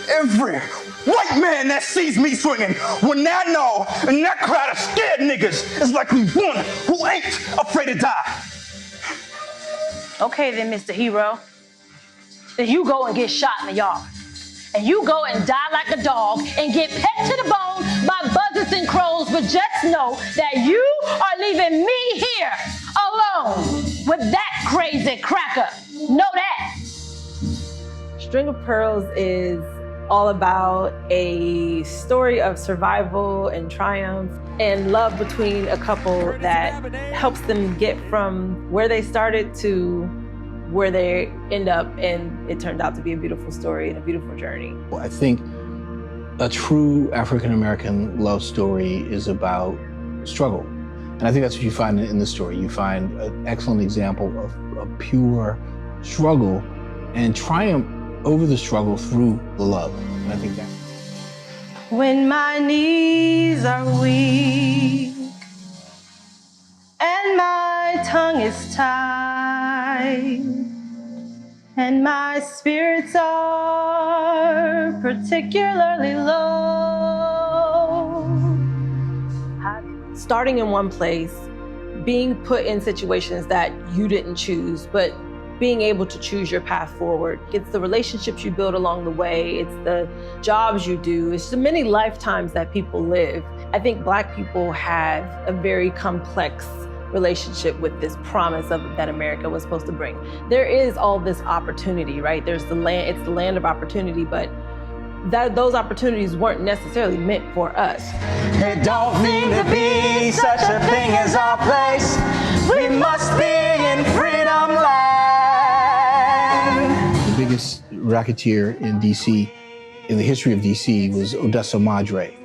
Every white man that sees me swinging will now know, and that crowd of scared niggas is like we one who ain't afraid to die. Okay then, Mr. Hero. Then you go and get shot in the yard. And you go and die like a dog and get pecked to the bone by buzzards and crows, but just know that you are leaving me here alone with that crazy cracker. Know that. String of Pearls is all about a story of survival and triumph and love between a couple that helps them get from where they started to where they end up, and it turned out to be a beautiful story and a beautiful journey. I think a true African-American love story is about struggle. And I think that's what you find in this story. You find an excellent example of pure struggle and triumph over the struggle through the love. And I think that. When my knees are weak and my tongue is tied and my spirits are particularly low. Starting in one place, being put in situations that you didn't choose, but being able to choose your path forward. It's the relationships you build along the way. It's the jobs you do. It's the many lifetimes that people live. I think Black people have a very complex relationship with this promise that America was supposed to bring. There is all this opportunity, right? There's the land, it's the land of opportunity, but those opportunities weren't necessarily meant for us. It don't mean to be such a thing as our place. We must be in freedom land. The biggest racketeer in DC, in the history of DC, was Odessa Madre,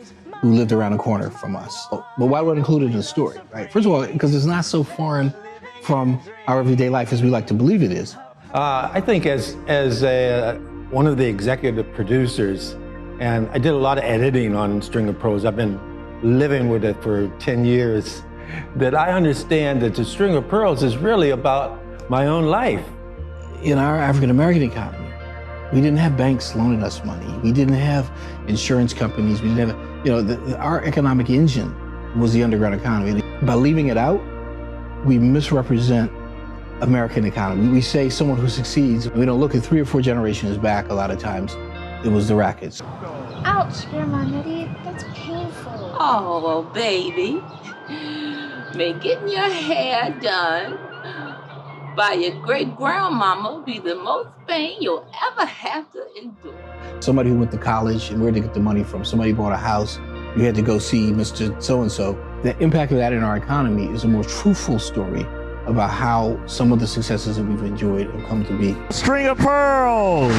who lived around the corner from us. But why do I include it in the story, right? First of all, because it's not so foreign from our everyday life as we like to believe it is. I think as one of the executive producers, and I did a lot of editing on String of Pearls. I've been living with it for 10 years, that I understand that the String of Pearls is really about my own life. In our African-American economy, we didn't have banks loaning us money. We didn't have insurance companies. We didn't have, our economic engine was the underground economy. And by leaving it out, we misrepresent American economy. We say someone who succeeds, and we don't look at 3 or 4 generations back a lot of times. It was the rackets. Ouch, Grandma Nettie, that's painful. Oh, well, baby, may getting your hair done by your great-grandmama be the most pain you'll ever have to endure. Somebody who went to college and where to get the money from, somebody bought a house, you had to go see Mr. So-and-so. The impact of that in our economy is a more truthful story about how some of the successes that we've enjoyed have come to be. String of Pearls.